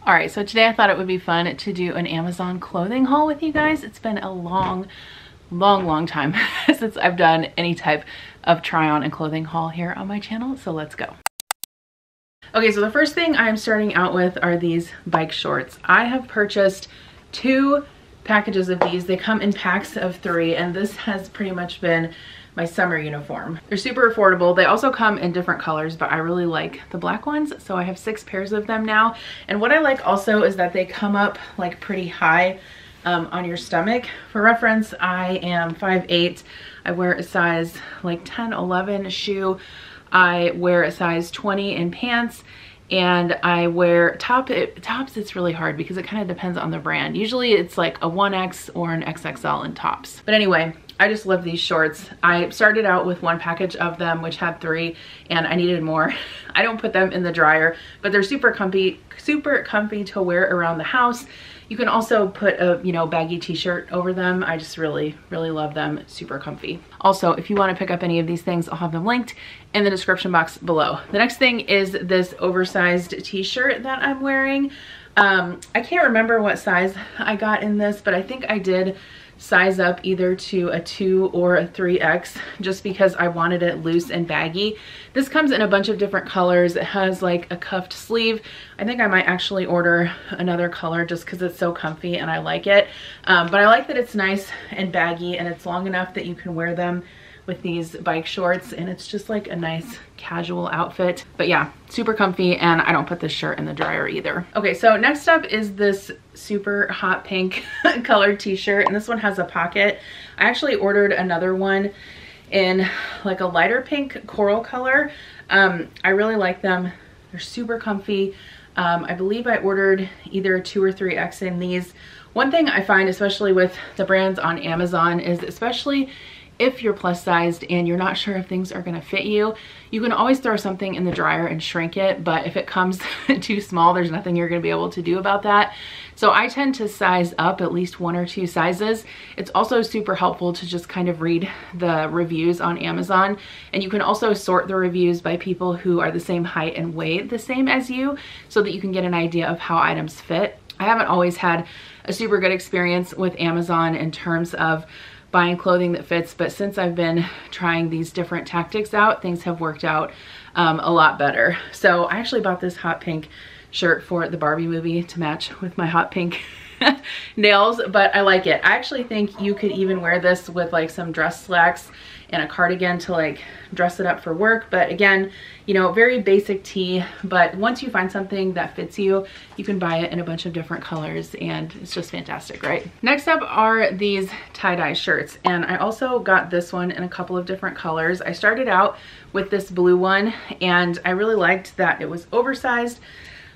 All right, so today I thought it would be fun to do an Amazon clothing haul with you guys. It's been a long time since I've done any type of try on and clothing haul here on my channel, so let's go. Okay, so the first thing I'm starting out with are these bike shorts. I have purchased 2 packages of these. They come in packs of 3, and this has pretty much been my summer uniform. They're super affordable. They also come in different colors, but I really like the black ones, so I have 6 pairs of them now. And what I like also is that they come up like pretty high on your stomach. For reference, I am 5'8". I wear a size like 10, 11 shoe. I wear a size 20 in pants, and I wear tops. It's really hard because it kind of depends on the brand. Usually it's like a 1X or an XXL in tops. But anyway, I just love these shorts. I started out with 1 package of them, which had 3, and I needed more. I don't put them in the dryer, but they're super comfy to wear around the house. You can also put a, baggy t-shirt over them. I just really love them. Super comfy. Also, if you want to pick up any of these things, I'll have them linked in the description box below. The next thing is this oversized t-shirt that I'm wearing. I can't remember what size I got in this, but I think I did size up either to a 2 or a 3X just because I wanted it loose and baggy. This comes in a bunch of different colors. It has like a cuffed sleeve. I think I might actually order another color just because it's so comfy and I like it. But I like that it's nice and baggy, and it's long enough that you can wear them with these bike shorts, and it's just like a nice casual outfit. But yeah, super comfy, and I don't put this shirt in the dryer either. Okay, so next up is this super hot pink colored t-shirt, and this one has a pocket. I actually ordered another one in like a lighter pink coral color. I really like them. They're super comfy. I believe I ordered either 2 or 3X in these. One thing I find, especially with the brands on Amazon, is especially if you're plus sized and you're not sure if things are gonna fit you, you can always throw something in the dryer and shrink it, but if it comes too small, there's nothing you're gonna be able to do about that. So I tend to size up at least 1 or 2 sizes. It's also super helpful to just kind of read the reviews on Amazon, and you can also sort the reviews by people who are the same height and weight the same as you, so that you can get an idea of how items fit. I haven't always had a super good experience with Amazon in terms of buying clothing that fits, but since I've been trying these different tactics out, things have worked out a lot better. So I actually bought this hot pink shirt for the Barbie movie to match with my hot pink nails, but I like it. I actually think you could even wear this with like some dress slacks and a cardigan to like dress it up for work. But again, very basic tee, but once you find something that fits you, you can buy it in a bunch of different colors, and it's just fantastic, right? Next up are these tie-dye shirts, and I also got this one in a couple of different colors. I started out with this blue one, and I really liked that it was oversized.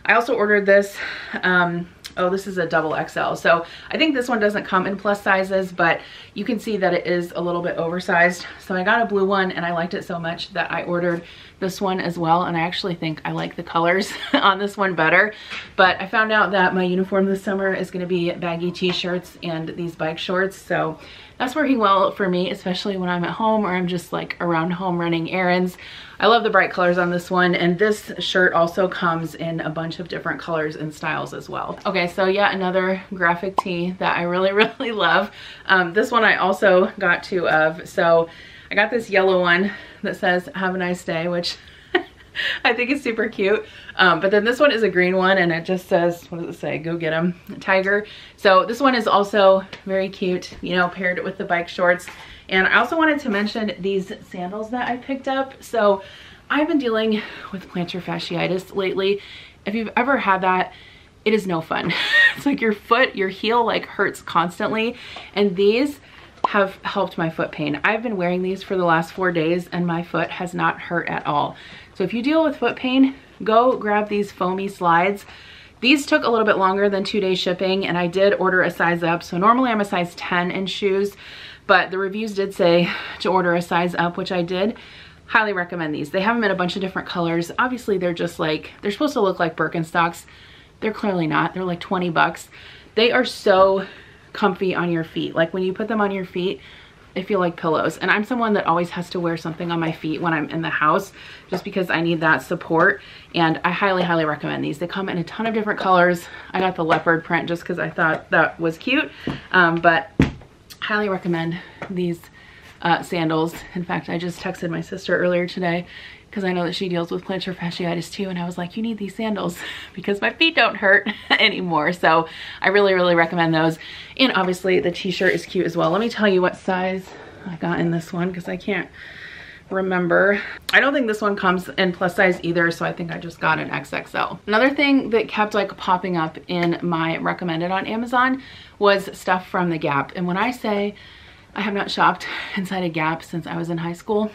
I also ordered this, oh, this is a double XL. So I think this one doesn't come in plus sizes, but you can see that it is a little bit oversized. So I got a blue one, and I liked it so much that I ordered this one as well. And I actually think I like the colors on this one better. But I found out that my uniform this summer is gonna be baggy t-shirts and these bike shorts. So that's working well for me, especially when I'm at home or I'm just like around home running errands. I love the bright colors on this one, and this shirt also comes in a bunch of different colors and styles as well. Okay, so yeah, another graphic tee that I really love. This one I also got 2 of. So I got this yellow one that says "Have a nice day," which I think is super cute. But then this one is a green one, and it just says, what does it say? "Go get 'em, Tiger." So this one is also very cute, paired with the bike shorts. And I also wanted to mention these sandals that I picked up. So I've been dealing with plantar fasciitis lately. If you've ever had that, it is no fun. It's like your heel like hurts constantly. And these have helped my foot pain. I've been wearing these for the last 4 days, and my foot has not hurt at all. So if you deal with foot pain, go grab these foamy slides. These took a little bit longer than 2-day shipping, and I did order a size up. So normally I'm a size 10 in shoes, but the reviews did say to order a size up, which I did. Highly recommend these. They have them in a bunch of different colors. Obviously they're just like, they're supposed to look like Birkenstocks. They're clearly not. They're like 20 bucks. They are so comfy on your feet. Like when you put them on your feet, They feel like pillows. And I'm someone that always has to wear something on my feet when I'm in the house just because I need that support. And I highly, highly recommend these. They come in a ton of different colors. I got the leopard print just because I thought that was cute. But highly recommend these sandals. In fact, I just texted my sister earlier today because I know that she deals with plantar fasciitis too, and I was like, you need these sandals because my feet don't hurt anymore. So I really, really recommend those. And obviously the t-shirt is cute as well. Let me tell you what size I got in this one because I can't remember. I don't think this one comes in plus size either, so I think I just got an XXL. Another thing that kept like popping up in my recommended on Amazon was stuff from the Gap. And when I say I have not shopped inside a Gap since I was in high school,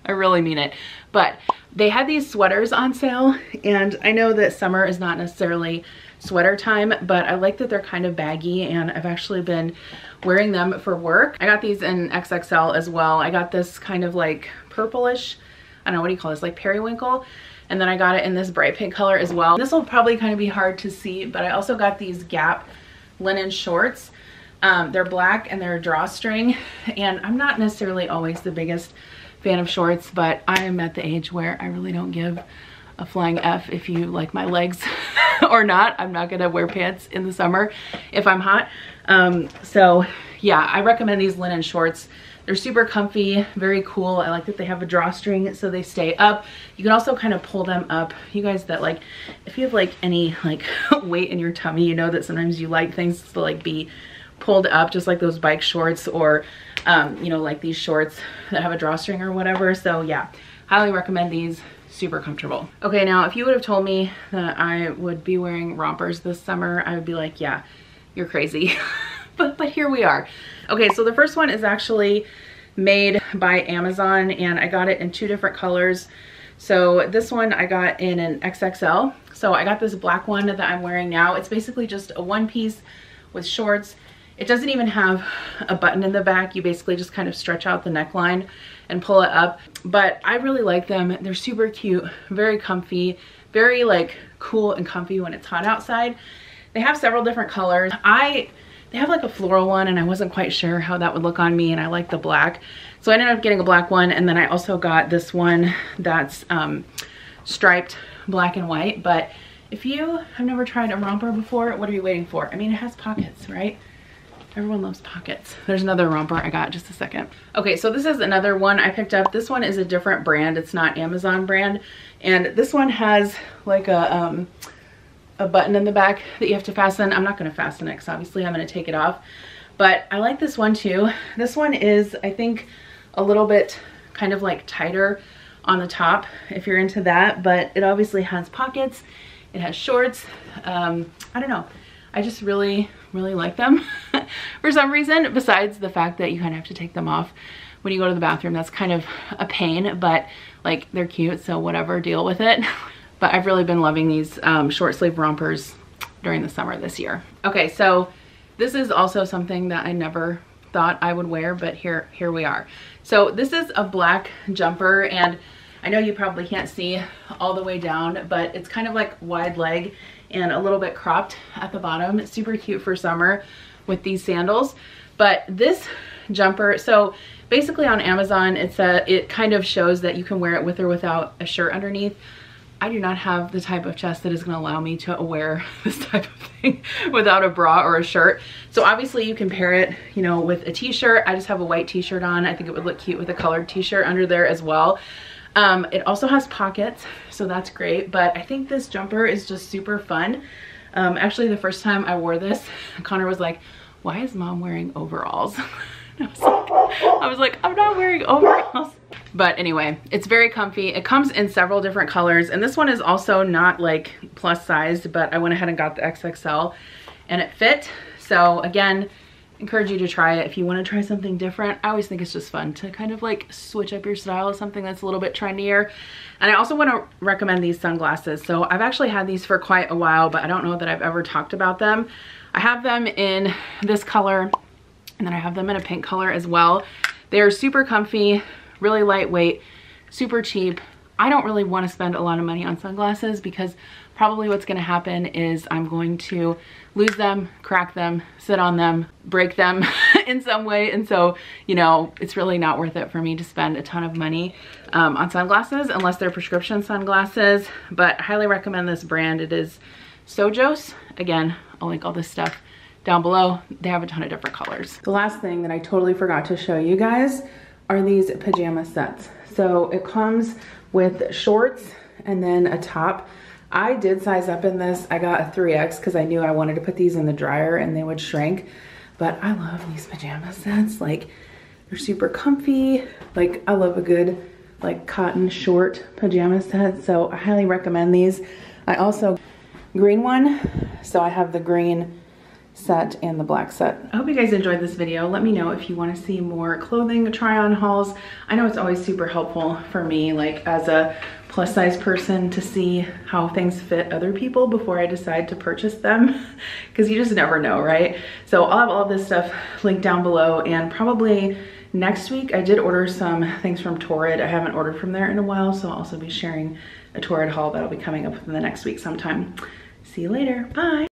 I really mean it. But they had these sweaters on sale, and I know that summer is not necessarily sweater time, but I like that they're kind of baggy, and I've actually been wearing them for work. I got these in XXL as well. I got this kind of like purplish, I don't know, what do you call this, like periwinkle, and then I got it in this bright pink color as well. This will probably kind of be hard to see, but I also got these Gap linen shorts. They're black and they're a drawstring, and I'm not necessarily always the biggest fan of shorts, but I am at the age where I really don't give a flying F if you like my legs or not. I'm not gonna wear pants in the summer if I'm hot. So yeah, I recommend these linen shorts. They're super comfy, very cool. I like that they have a drawstring so they stay up. You can also kind of pull them up. You guys that like, if you have like any like weight in your tummy, you know that sometimes you like things to like be pulled up, just like those bike shorts or you know, like these shorts that have a drawstring or whatever. So yeah, highly recommend these. Super comfortable. Okay, now if you would have told me that I would be wearing rompers this summer, I would be like, yeah, you're crazy. but here we are. Okay, so the first one is actually made by Amazon, and I got it in 2 different colors. So this one I got in an XXL. So I got this black one that I'm wearing now. It's basically just a one piece with shorts. It doesn't even have a button in the back. You basically just kind of stretch out the neckline and pull it up. But I really like them. They're super cute, very comfy, very like cool and comfy when it's hot outside. They have several different colors. They have like a floral one, and I wasn't quite sure how that would look on me, and I like the black. So I ended up getting a black one, and then I also got this one that's striped black and white. But if you have never tried a romper before, what are you waiting for? I mean, it has pockets, right? Everyone loves pockets. There's another romper I got, just a second. Okay, so this is another one I picked up. This one is a different brand. It's not Amazon brand. And this one has like a button in the back that you have to fasten. I'm not gonna fasten it because obviously I'm gonna take it off. But I like this one too. This one is, I think, a little bit kind of like tighter on the top if you're into that. But it obviously has pockets. It has shorts. I don't know. I just really like them for some reason, besides the fact that you kind of have to take them off when you go to the bathroom. That's kind of a pain, but like they're cute, so whatever, deal with it. But I've really been loving these short sleeve rompers during the summer this year. Okay, so this is also something that I never thought I would wear, but here we are. So this is a black jumper, and I know you probably can't see all the way down, but it's kind of like wide leg and a little bit cropped at the bottom. It's super cute for summer with these sandals. But this jumper, so basically on Amazon, it kind of shows that you can wear it with or without a shirt underneath. I do not have the type of chest that is gonna allow me to wear this type of thing without a bra or a shirt. So obviously you can pair it, you know, with a t-shirt. I just have a white t-shirt on. I think it would look cute with a colored t-shirt under there as well. It also has pockets, so that's great, but I think this jumper is just super fun. Actually, the first time I wore this, Connor was like, why is mom wearing overalls? I was like, I'm not wearing overalls. But anyway, it's very comfy. It comes in several different colors, and this one is also not like plus sized, but I went ahead and got the XXL and it fit. So again, encourage you to try it if you want to try something different. I always think it's just fun to kind of like switch up your style with something that's a little bit trendier. And I also want to recommend these sunglasses. So I've actually had these for quite a while, but I don't know that I've ever talked about them. I have them in this color, and then I have them in a pink color as well. They're super comfy, really lightweight, super cheap. I don't really want to spend a lot of money on sunglasses because probably what's going to happen is I'm going to lose them, crack them, sit on them, break them, in some way. And so, you know, it's really not worth it for me to spend a ton of money on sunglasses unless they're prescription sunglasses. But I highly recommend this brand. It is Sojos. Again, I'll link all this stuff down below. They have a ton of different colors. The last thing that I totally forgot to show you guys are these pajama sets. So it comes with shorts and then a top. I did size up in this. I got a 3X because I knew I wanted to put these in the dryer and they would shrink. But I love these pajama sets. Like, they're super comfy. Like, I love a good like cotton short pajama set. So I highly recommend these. I also green one. So I have the green set and the black set. I hope you guys enjoyed this video. Let me know if you want to see more clothing try on hauls. I know it's always super helpful for me, like as a plus size person, to see how things fit other people before I decide to purchase them, because you just never know, right? So I'll have all of this stuff linked down below, and probably next week I did order some things from Torrid. I haven't ordered from there in a while, so I'll also be sharing a Torrid haul that'll be coming up in the next week sometime. See you later, bye.